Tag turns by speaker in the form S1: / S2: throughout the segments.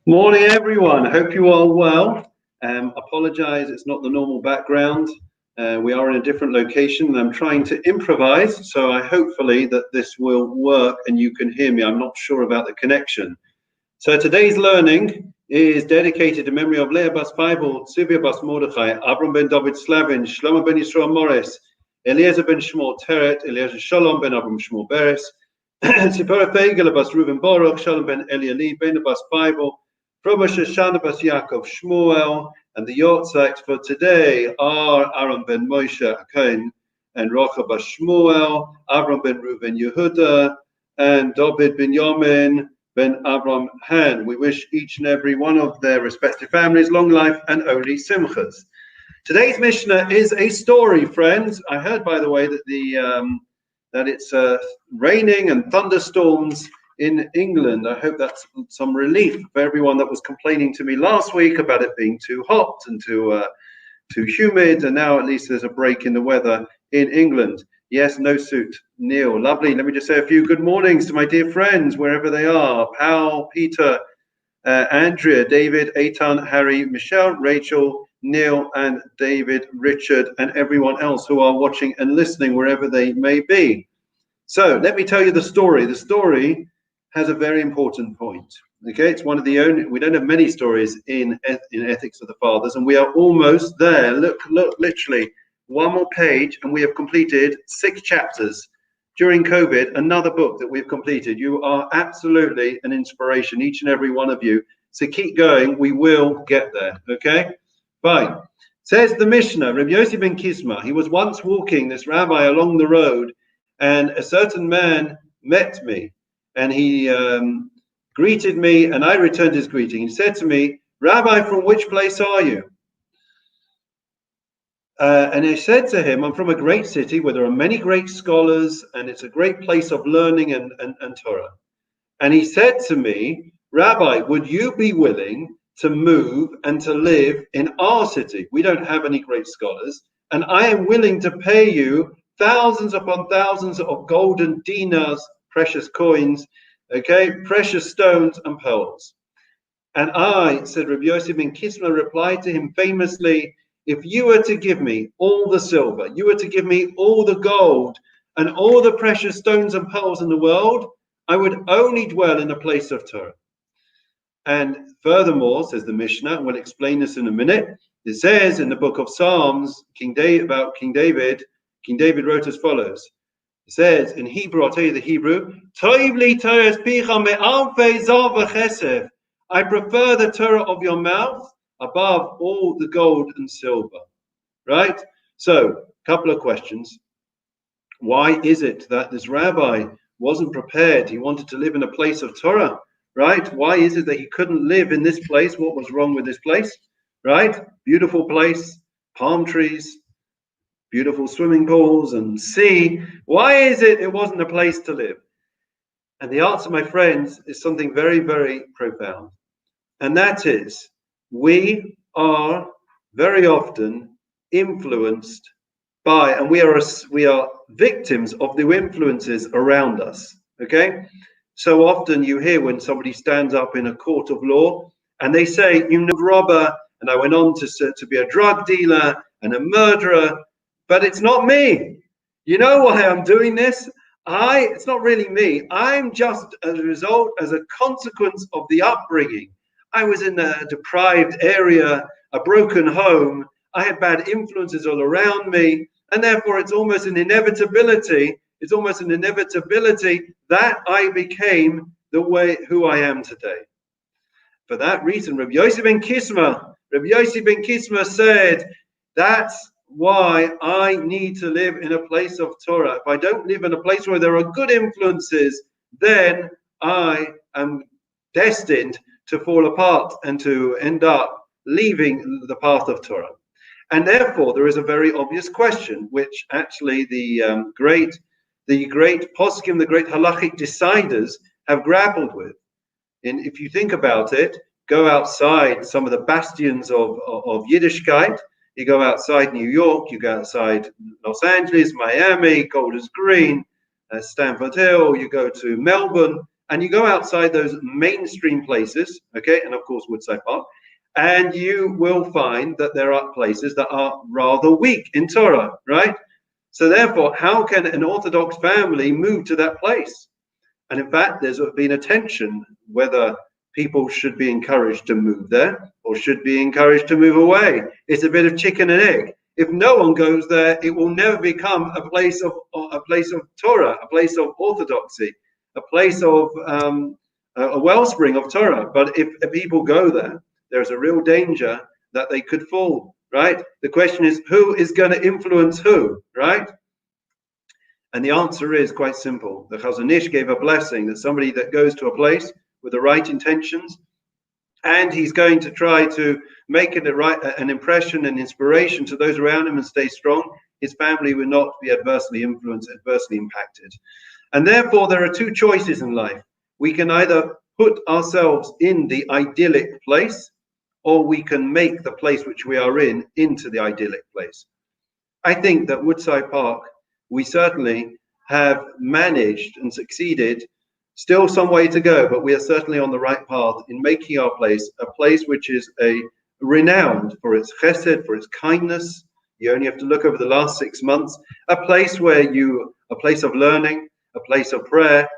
S1: Morning, everyone. Hope you are well. Apologize, it's not the normal background. We are in a different location and I'm trying to improvise, so hopefully that this will work and you can hear me. I'm not sure about the connection. So today's learning is dedicated to memory of Leah Bas Bible, Tzivia Bas Mordechai, Abram ben David Slavin, Shlomo ben Yisrael Morris, Eliezer ben Shmuel Teret, Eliezer Shalom ben Abram Shmuel Beres, Tzipora Feigele Bas Reuven Baruch, Shalom ben Eliali, Ben Bas Bible, Roba Shoshana Bas Yaakov Shmuel, and the Yortzeit for today are Aaron ben Moshe Akain and Rocha Bas Shmuel, Avram ben Reuven Yehuda, and David ben Yamin ben Avram Han. We wish each and every one of their respective families long life and only simchas. Today's Mishnah is a story, friends. I heard, by the way, that that it's raining and thunderstorms in England. I hope that's some relief for everyone that was complaining to me last week about it being too hot and too humid, and now at least there's a break in the weather in England. Yes, no suit. Neil, lovely. Let me just say a few good mornings to my dear friends, wherever they are. Paul, Peter, Andrea, David, Eitan, Harry, Michelle, Rachel, Neil, and David, Richard, and everyone else who are watching and listening, wherever they may be. So let me tell you the story. The story has a very important point. Okay, it's one of the only, we don't have many stories in Ethics of the Fathers, and we are almost there. Look, literally one more page, and we have completed 6 chapters. During COVID, another book that we've completed. You are absolutely an inspiration, each and every one of you. So keep going, we will get there, okay? Fine. Says the Mishnah, Rabbi Yossi ben Kisma, he was once walking, this rabbi, along the road, and a certain man met me, and he greeted me, and I returned his greeting. He said to me, "Rabbi, from which place are you?" And I said to him, "I'm from a great city where there are many great scholars, and it's a great place of learning and Torah." And he said to me, "Rabbi, would you be willing to move and to live in our city? We don't have any great scholars, and I am willing to pay you thousands upon thousands of golden dinars, precious coins, okay, precious stones and pearls." And I, said Rabbi Yossi ben Kisma, replied to him famously, "If you were to give me all the silver, you were to give me all the gold and all the precious stones and pearls in the world, I would only dwell in a place of Torah." And furthermore, says the Mishnah, and we'll explain this in a minute, it says in the book of Psalms, King David wrote as follows. It says in Hebrew, I'll tell you the Hebrew, I prefer the Torah of your mouth above all the gold and silver. Right? So, a couple of questions. Why is it that this rabbi wasn't prepared? He wanted to live in a place of Torah, right? Why is it that he couldn't live in this place? What was wrong with this place? Right? Beautiful place, palm trees, beautiful swimming pools and sea. Why is it wasn't a place to live? And the answer, my friends, is something very, very profound. And that is, we are very often influenced by, and we are victims of the influences around us, okay? So often you hear when somebody stands up in a court of law and they say, "You know, robber, and I went on to be a drug dealer and a murderer, but it's not me. You know why I'm doing this? It's not really me. I'm just as a result, as a consequence of the upbringing. I was in a deprived area, a broken home. I had bad influences all around me, and therefore it's almost an inevitability. It's almost an inevitability that I became who I am today." For that reason, Rabbi Yossi ben Kisma said, "That's why I need to live in a place of Torah. If I don't live in a place where there are good influences, then I am destined to fall apart and to end up leaving the path of Torah." And therefore, there is a very obvious question, which actually the great poskim, the great halachic deciders have grappled with. And if you think about it, go outside some of the bastions of Yiddishkeit. You go outside New York, you go outside Los Angeles, Miami, Golders Green, Stanford Hill, you go to Melbourne, and you go outside those mainstream places, okay, and of course Woodside Park, and you will find that there are places that are rather weak in Torah, right? So therefore, how can an Orthodox family move to that place? And in fact, there's been a tension whether people should be encouraged to move there or should be encouraged to move away. It's a bit of chicken and egg. If no one goes there, it will never become a place of Torah, a place of orthodoxy, a place of a wellspring of Torah. But if people go there, there's a real danger that they could fall, right? The question is, who is going to influence who, right? And the answer is quite simple. The Chazon Ish gave a blessing that somebody that goes to a place with the right intentions, and he's going to try to make it an impression and inspiration to those around him and stay strong, his family will not be adversely influenced, adversely impacted. And therefore, there are two choices in life. We can either put ourselves in the idyllic place, or we can make the place which we are in into the idyllic place. I think that Woodside Park, we certainly have managed and succeeded. Still some way to go, but we are certainly on the right path in making our place a place which is renowned for its chesed, for its kindness. You only have to look over the last 6 months. A place a place of learning, a place of prayer,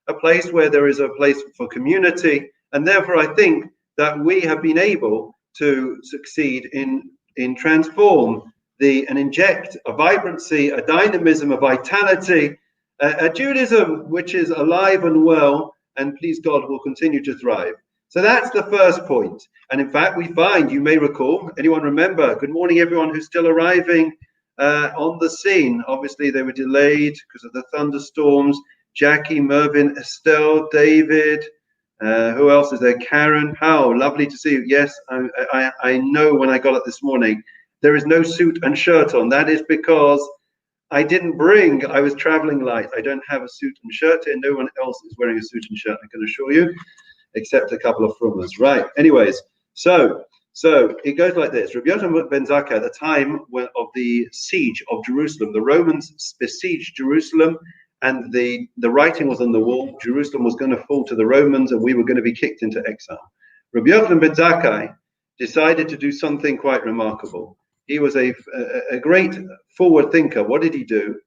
S1: a place where there is a place for community. And therefore, I think that we have been able to succeed in transform and inject a vibrancy, a dynamism, a vitality, a Judaism which is alive and well, and please God will continue to thrive. So that's the first point. And in fact, we find, you may recall, anyone remember, good morning everyone who's still arriving on the scene. Obviously they were delayed because of the thunderstorms. Jackie, Mervyn, Estelle, David, who else is there? Karen, how lovely to see you. Yes, I know when I got up this morning, there is no suit and shirt on. That is because I was traveling light. I don't have a suit and shirt here. No one else is wearing a suit and shirt, I can assure you, except a couple of frummers. Right, anyways, so it goes like this. Rabbi Yochanan ben Zakkai, at the time of the siege of Jerusalem, the Romans besieged Jerusalem, and the writing was on the wall. Jerusalem was going to fall to the Romans, and we were going to be kicked into exile. Rabbi Yochanan ben Zakkai decided to do something quite remarkable. He was a great forward thinker. What did he do?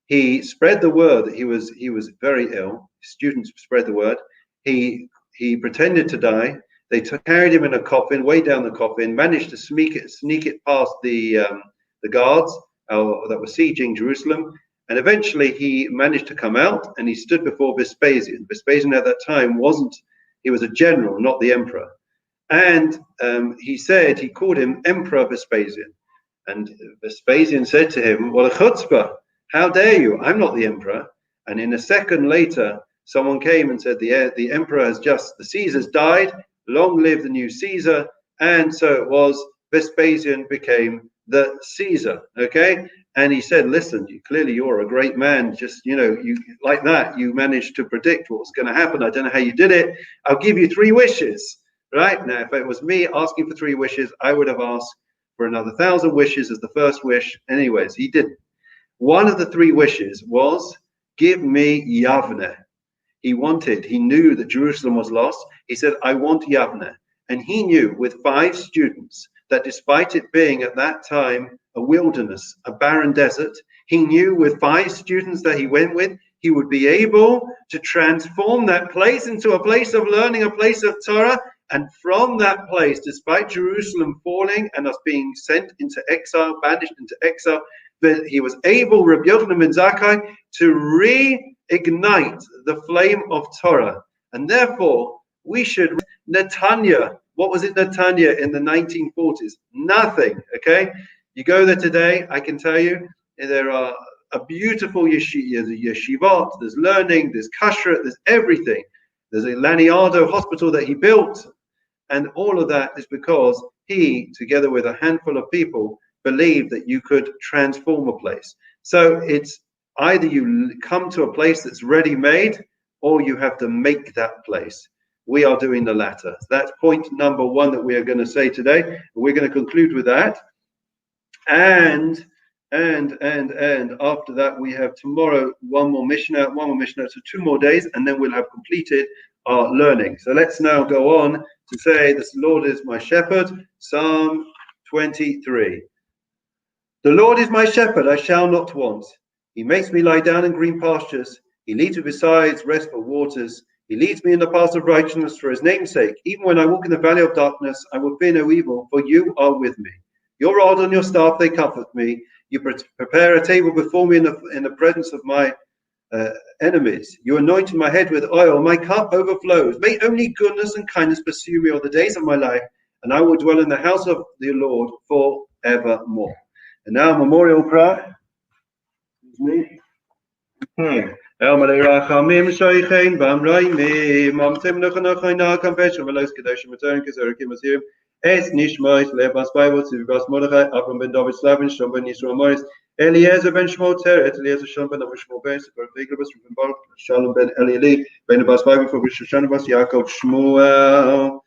S1: He spread the word that he was very ill. Students spread the word. He pretended to die. They carried him in a coffin, way down the coffin, managed to sneak it past the guards that were sieging Jerusalem. And eventually he managed to come out, and he stood before Vespasian. Vespasian at that time he was a general, not the emperor. And he called him Emperor Vespasian. And Vespasian said to him, well, a chutzpah, how dare you? I'm not the emperor. And in a second later, someone came and said, the emperor the Caesar's died, long live the new Caesar. And so it was, Vespasian became the Caesar, okay? And he said, listen, clearly you're a great man. Just, you like that, you managed to predict what was going to happen. I don't know how you did it. I'll give you 3 wishes, right? Now, if it was me asking for 3 wishes, I would have asked for another 1,000 wishes as the first wish. Anyways, he didn't. One of the 3 wishes was, give me Yavne. He knew that Jerusalem was lost. He said, I want Yavne. And he knew with 5 students that despite it being at that time a wilderness, a barren desert, he knew with 5 students that he went with, he would be able to transform that place into a place of learning, a place of Torah. And from that place, despite Jerusalem falling and us being sent into exile, banished into exile, that he was able, Rabbi Yochanan ben Zakkai, to reignite the flame of Torah. And therefore, we should, Netanya, what was it, Netanya, in the 1940s? Nothing, okay? You go there today, I can tell you, there are a beautiful yeshivot, there's learning, there's kashrut, there's everything. There's a Laniado hospital that he built. And all of that is because he, together with a handful of people, believed that you could transform a place. So it's either you come to a place that's ready-made, or you have to make that place. We are doing the latter. That's point number 1 that we are going to say today. We're going to conclude with that. And And after that, we have tomorrow one more Mishnah, so 2 more days, and then we'll have completed our learning. So let's now go on to say, "The Lord is my shepherd," Psalm 23. The Lord is my shepherd, I shall not want. He makes me lie down in green pastures. He leads me beside restful waters. He leads me in the paths of righteousness for his name's sake. Even when I walk in the valley of darkness, I will fear no evil, for you are with me. Your rod and your staff, they comfort me. You prepare a table before me in the presence of my enemies. You anointed my head with oil. My cup overflows. May only goodness and kindness pursue me all the days of my life, and I will dwell in the house of the Lord forevermore. And now, memorial prayer. Excuse me. El Malay Rachamim Shoichein Bamraimim Mamtim Nuchanachaina Confession Velos Kedoshim Return Kizerikim Asirim Es Nishmois Lebas Bible Sivas Mordechai Avram Ben David Slavin Shom Ben Yisrael Morris Eliezer Ben Shmuel Teret Eliezer Shom Ben Abu Shmuel Ben Sefer Vigilabas Ben Baruch Shalom Ben Elieli Ben Abbas Bible for Shoshana Bas Yaakov Shmuel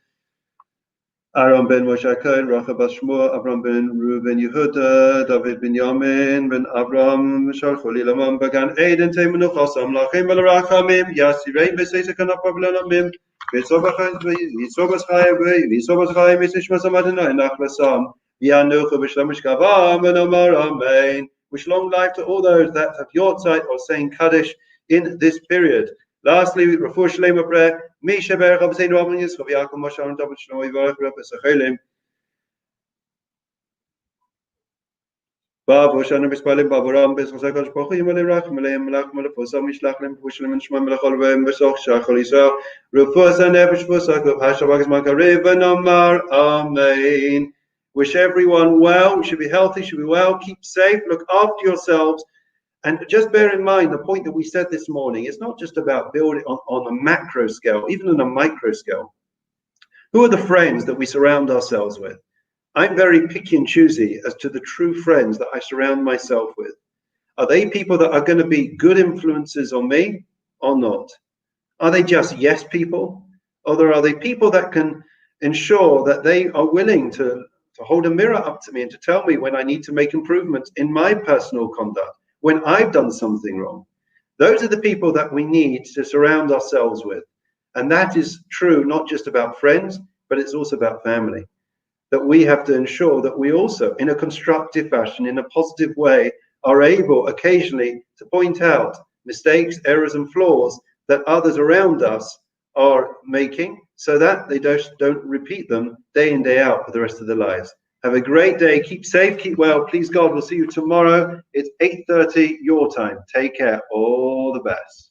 S1: Aaron ben Moshe Cohen, Rachel bas Shmuel, Avram ben Reuven Yehuda, David ben Yamin, ben Avram, Shalcholi Lamam, Bagan Eden, Temenuch, Asam, Lachim, Belarachamim, Yasirein, Beseisa, Kanapa, Belanamim, Besobas Chayev, Besobas Chayev, Misishmas Amadina, Nachlasam, Yanuch, Bishlamish Kavam, and Omar, Amen. Wish long life to all those that have your sight or saying Kaddish in this period. Lastly, Rafu Shalema prayer. Misha Berach Absein Rabban Yisrael Yaakov Moshe Aaron David Shlomo Yivarech Rabbi Sachelim. Bav Hoshana Bispalim Baburam Bezchosakol Shpochu Yimalei Rach Malei Malach Malach Posam Mishlach Lem Pushalim and Shema Melachol Ve'em Besoch Shachol Yisrael Rafu Sanevish Posakol Hashavag Zmakarev and Amar Amen. Wish everyone well. Should be healthy. Should be well. Keep safe. Look after yourselves. And just bear in mind the point that we said this morning, it's not just about building on a macro scale, even on a micro scale. Who are the friends that we surround ourselves with? I'm very picky and choosy as to the true friends that I surround myself with. Are they people that are going to be good influences on me or not? Are they just yes people? Or are they people that can ensure that they are willing to hold a mirror up to me and to tell me when I need to make improvements in my personal conduct? When I've done something wrong? Those are the people that we need to surround ourselves with. And that is true not just about friends, but it's also about family. That we have to ensure that we also, in a constructive fashion, in a positive way, are able occasionally to point out mistakes, errors, and flaws that others around us are making, so that they don't repeat them day in, day out for the rest of their lives. Have a great day. Keep safe, keep well. Please God, we'll see you tomorrow. It's 8:30 your time. Take care. All the best.